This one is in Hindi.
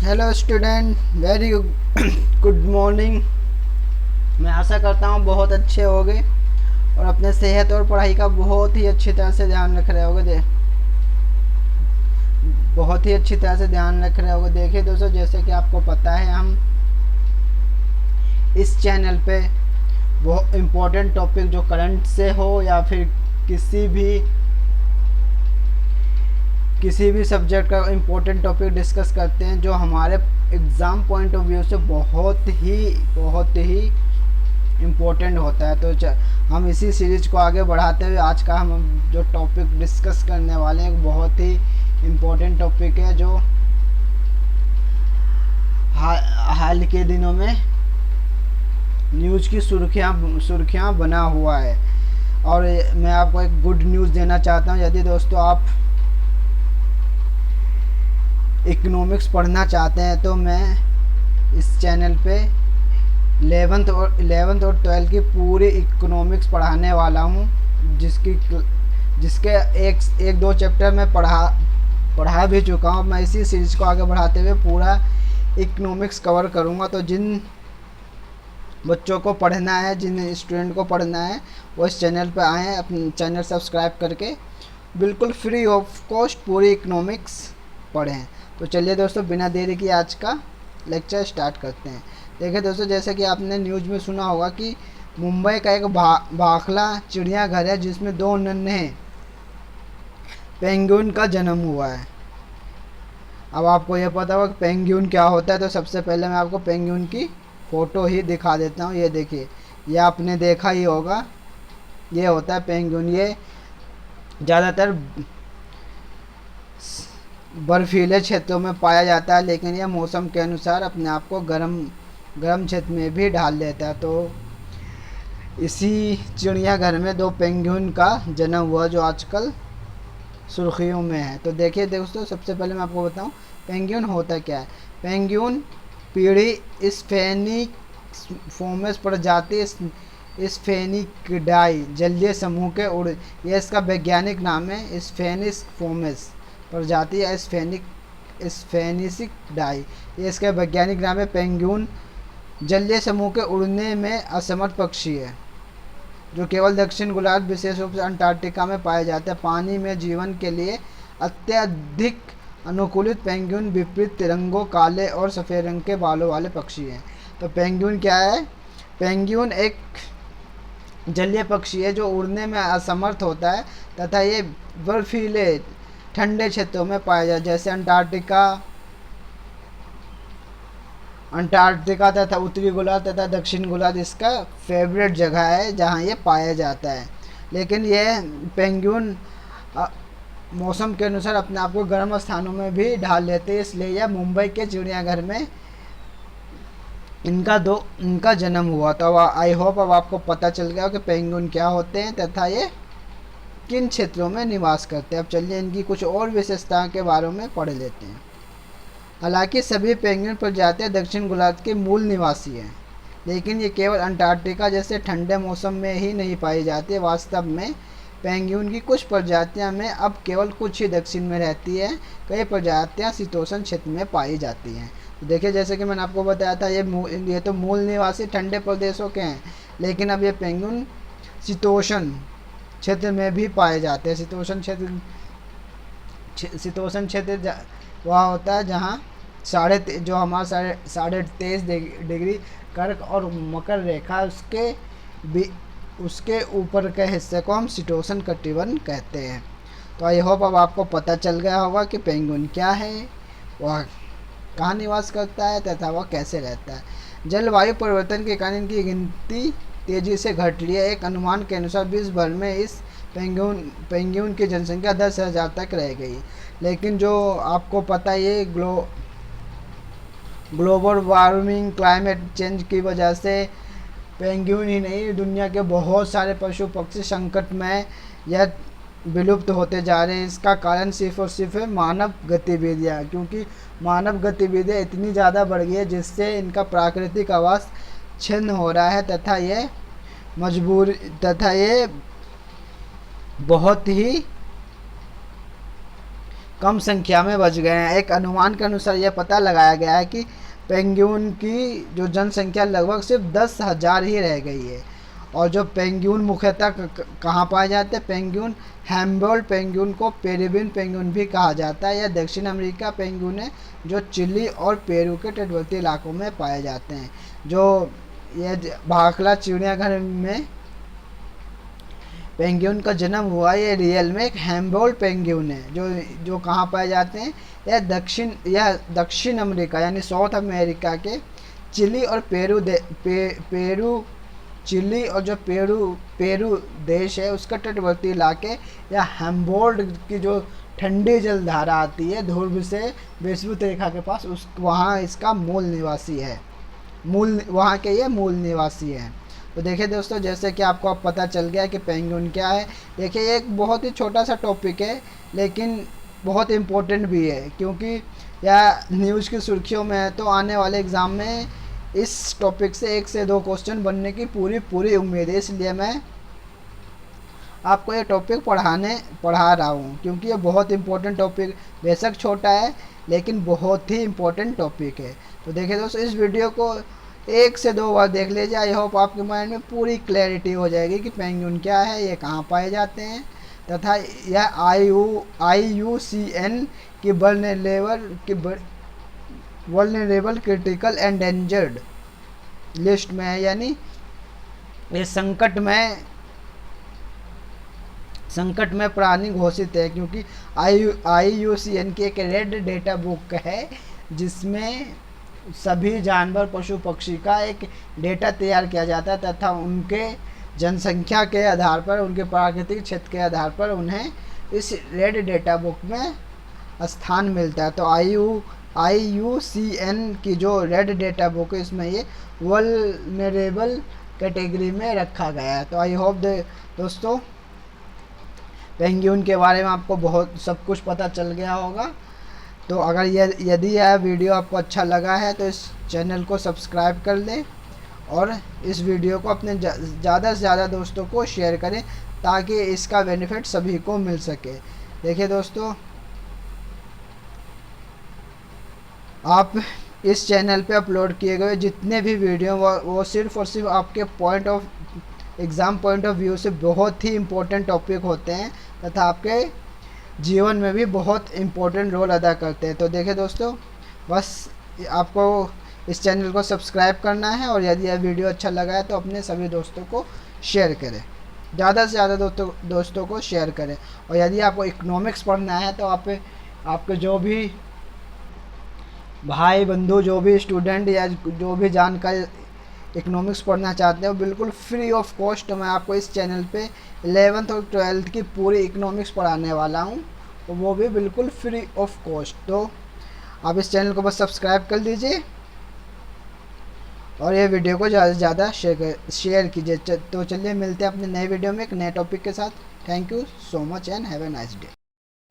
Hello student, very good morning. मैं आशा करता हूँ बहुत अच्छे होगे और अपने सेहत और पढ़ाई का बहुत ही अच्छी तरह से ध्यान रख रहे होगे। बहुत ही अच्छी तरह से ध्यान रख रहे होगे। देखिए दोस्तों, जैसे कि आपको पता है, हम इस चैनल पे बहुत इम्पोर्टेंट टॉपिक जो करंट से हो या फिर किसी भी किसी भी सब्जेक्ट का इम्पोर्टेंट टॉपिक डिस्कस करते हैं जो हमारे एग्ज़ाम पॉइंट ऑफ व्यू से बहुत ही इम्पोर्टेंट होता है। तो हम इसी सीरीज को आगे बढ़ाते हुए आज का हम जो टॉपिक डिस्कस करने वाले हैं बहुत ही इम्पोर्टेंट टॉपिक है जो हाल के दिनों में न्यूज़ की सुर्खियाँ बना हुआ है। और मैं आपको एक गुड न्यूज़ देना चाहता हूँ। यदि दोस्तों आप इकोनॉमिक्स पढ़ना चाहते हैं तो मैं इस चैनल पे 11th और 12th की पूरी इकोनॉमिक्स पढ़ाने वाला हूँ, जिसके एक दो चैप्टर में पढ़ा भी चुका हूँ। मैं इसी सीरीज़ को आगे बढ़ाते हुए पूरा इकोनॉमिक्स कवर करूँगा। तो जिन बच्चों को पढ़ना है, जिन स्टूडेंट को पढ़ना है, वो इस चैनल पर आएँ, अपने चैनल सब्सक्राइब करके बिल्कुल फ्री ऑफ कॉस्ट पूरी इकोनॉमिक्स पढ़ें। तो चलिए दोस्तों, बिना देरी की आज का लेक्चर स्टार्ट करते हैं। देखिए दोस्तों, जैसे कि आपने न्यूज़ में सुना होगा कि मुंबई का एक भाखला चिड़ियाघर है जिसमें दो नन्हे पेंगुइन का जन्म हुआ है। अब आपको यह पता होगा कि पेंगुइन क्या होता है, तो सबसे पहले मैं आपको पेंगुइन की फ़ोटो ही दिखा देता हूँ। ये देखिए, ये आपने देखा ही होगा, ये होता है पेंगुइन। ये ज़्यादातर बर्फीले क्षेत्रों में पाया जाता है, लेकिन यह मौसम के अनुसार अपने आप को गर्म क्षेत्र में भी ढाल लेता है। तो इसी चिड़ियाघर में दो पेंगुइन का जन्म हुआ जो आजकल सुर्खियों में है। तो देखिए दोस्तों, सबसे पहले मैं आपको बताऊं पेंगुइन होता क्या है। पेंगुइन पीढ़ी स्फेनिक्स प्रजाति स्फेनिकिडाई जलीय समूह के यह इसका वैज्ञानिक नाम है, स्फेनिक्स प्रजाति या स्फेनिसिडाई। ये इसका वैज्ञानिक नाम है। पेंगुइन जलीय समूह के उड़ने में असमर्थ पक्षी है जो केवल दक्षिण गोलार्ध, विशेष रूप से अंटार्कटिका में पाए जाते हैं। पानी में जीवन के लिए अत्यधिक अनुकूलित पेंगुइन विपरीत तिरंगों, काले और सफ़ेद रंग के बालों वाले पक्षी हैं। तो पेंगुइन क्या है? पेंगुइन एक जलीय पक्षी है जो उड़ने में असमर्थ होता है तथा ये बर्फीले ठंडे क्षेत्रों में पाया जाता है, जैसे अंटार्कटिका तथा उत्तरी गोलार्ध तथा दक्षिण गोलार्ध इसका फेवरेट जगह है जहाँ ये पाया जाता है। लेकिन यह पेंगुइन मौसम के अनुसार अपने आप को गर्म स्थानों में भी ढाल लेते हैं, इसलिए यह मुंबई के चिड़ियाघर में इनका जन्म हुआ। तो आई होप अब आपको पता चल गया कि पेंगुइन क्या होते हैं तथा ये किन क्षेत्रों में निवास करते हैं। अब चलिए इनकी कुछ और विशेषताओं के बारे में पढ़ लेते हैं। हालांकि सभी पेंगुइन प्रजातियां दक्षिण गोलार्ध के मूल निवासी हैं, लेकिन ये केवल अंटार्कटिका जैसे ठंडे मौसम में ही नहीं पाई जाती। वास्तव में पेंगुइन की कुछ प्रजातियां में अब केवल कुछ ही दक्षिण में रहती है। कई प्रजातियां शीतोष्ण क्षेत्र में पाई जाती हैं। तो देखिए, जैसे कि मैंने आपको बताया था, ये तो मूल निवासी ठंडे प्रदेशों के हैं, लेकिन अब ये पेंगुइन शीतोष्ण क्षेत्र में भी पाए जाते हैं। शीतोष्ण क्षेत्र वह होता है जहाँ हमारा 23.5 डिग्री कर्क और मकर रेखा उसके ऊपर के हिस्से को हम शीतोष्ण कटिबंध कहते हैं। तो आई होप अब आपको पता चल गया होगा कि पेंगुइन क्या है, वह कहाँ निवास करता है तथा वह कैसे रहता है। जलवायु परिवर्तन के कारण इनकी गिनती तेज़ी से घट रही है। एक अनुमान के अनुसार विश्व भर में इस पेंगुइन की जनसंख्या 10,000 तक रह गई। लेकिन जो आपको पता है, ये ग्लोबल वार्मिंग, क्लाइमेट चेंज की वजह से पेंगुइन ही नहीं, दुनिया के बहुत सारे पशु पक्षी संकट में या विलुप्त होते जा रहे हैं। इसका कारण सिर्फ और सिर्फ है मानव गतिविधियाँ, क्योंकि मानव गतिविधियाँ इतनी ज़्यादा बढ़ गई है जिससे इनका प्राकृतिक आवास छिन्न हो रहा है तथा ये बहुत ही कम संख्या में बच गए हैं। एक अनुमान के अनुसार यह पता लगाया गया है कि पेंगुइन की जो जनसंख्या लगभग सिर्फ 10,000 ही रह गई है। और जो पेंगुइन मुख्यतः कहाँ पाए जाते हैं? पेंगुइन हैम्बोल्ट पेंगुइन को पेरिविन पेंगुइन भी कहा जाता है। यह दक्षिण अमेरिका पेंगुइन है जो चिली और पेरू के तटवर्ती इलाकों में पाए जाते हैं। जो ये भाखला चिड़ियाघर में पेंगुइन का जन्म हुआ, ये रियल में एक हैम्बोल्ट पेंगुइन है जो कहाँ पाए जाते हैं? यह दक्षिण अमेरिका यानी साउथ अमेरिका के चिली और पेरू चिली और जो पेरू देश है उसका तटवर्ती इलाके या हैम्बोल्ट की जो ठंडी जलधारा आती है ध्रुव से विषुवत रेखा के पास, उस वहाँ इसका मूल निवासी है। वहाँ के ये मूल निवासी हैं। तो देखिए दोस्तों, जैसे कि आपको अब पता चल गया कि पेंगुइन क्या है। देखिए ये एक बहुत ही छोटा सा टॉपिक है लेकिन बहुत इम्पोर्टेंट भी है, क्योंकि यह न्यूज़ की सुर्खियों में है। तो आने वाले एग्ज़ाम में इस टॉपिक से 1 से 2 क्वेश्चन बनने की पूरी उम्मीद है। इसलिए मैं आपको ये टॉपिक पढ़ा रहा हूँ, क्योंकि ये बहुत इम्पोर्टेंट टॉपिक, बेशक छोटा है लेकिन बहुत ही इम्पोर्टेंट टॉपिक है। तो देखिए दोस्तों, इस वीडियो को 1 से 2 बार देख लीजिए। आई होप आपके माइंड में पूरी क्लैरिटी हो जाएगी कि पेंगुइन क्या है, ये कहाँ पाए जाते हैं, तथा यह IUCN की वल्नरेबल क्रिटिकल एंडेंजर्ड लिस्ट में है, यानी ये संकट में प्राणी घोषित है। क्योंकि IUCN की एक रेड डेटा बुक है जिसमें सभी जानवर पशु पक्षी का एक डेटा तैयार किया जाता है तथा उनके जनसंख्या के आधार पर, उनके प्राकृतिक क्षेत्र के आधार पर उन्हें इस रेड डेटा बुक में स्थान मिलता है। तो IUCN की जो रेड डेटा बुक है इसमें ये वल्नरेबल कैटेगरी में रखा गया है। तो आई होप दोस्तों पेंगुइन के बारे में आपको बहुत सब कुछ पता चल गया होगा। तो अगर यदि यह वीडियो आपको अच्छा लगा है तो इस चैनल को सब्सक्राइब कर लें और इस वीडियो को अपने ज़्यादा से ज़्यादा दोस्तों को शेयर करें ताकि इसका बेनिफिट सभी को मिल सके। देखिए दोस्तों, आप इस चैनल पे अपलोड किए गए जितने भी वीडियो वो सिर्फ़ और सिर्फ आपके एग्ज़ाम पॉइंट ऑफ व्यू से बहुत ही इम्पोर्टेंट टॉपिक होते हैं तथा आपके जीवन में भी बहुत इम्पोर्टेंट रोल अदा करते हैं। तो देखिए दोस्तों, बस आपको इस चैनल को सब्सक्राइब करना है और यदि यह वीडियो अच्छा लगा है तो अपने सभी दोस्तों को शेयर करें, ज़्यादा से ज़्यादा दोस्तों को शेयर करें। और यदि आपको इकोनॉमिक्स पढ़ना है तो आपके जो भी भाई बंधु, जो भी स्टूडेंट या जो भी जानकार इकोनॉमिक्स पढ़ना चाहते हैं, बिल्कुल फ्री ऑफ कॉस्ट मैं आपको इस चैनल पे 11th और 12th की पूरी इकोनॉमिक्स पढ़ाने वाला हूँ, तो वो भी बिल्कुल फ्री ऑफ कॉस्ट। तो आप इस चैनल को बस सब्सक्राइब कर दीजिए और ये वीडियो को ज़्यादा से ज़्यादा शेयर कीजिए। तो चलिए मिलते हैं अपने नए वीडियो में एक नए टॉपिक के साथ। Thank you so much and have a nice day.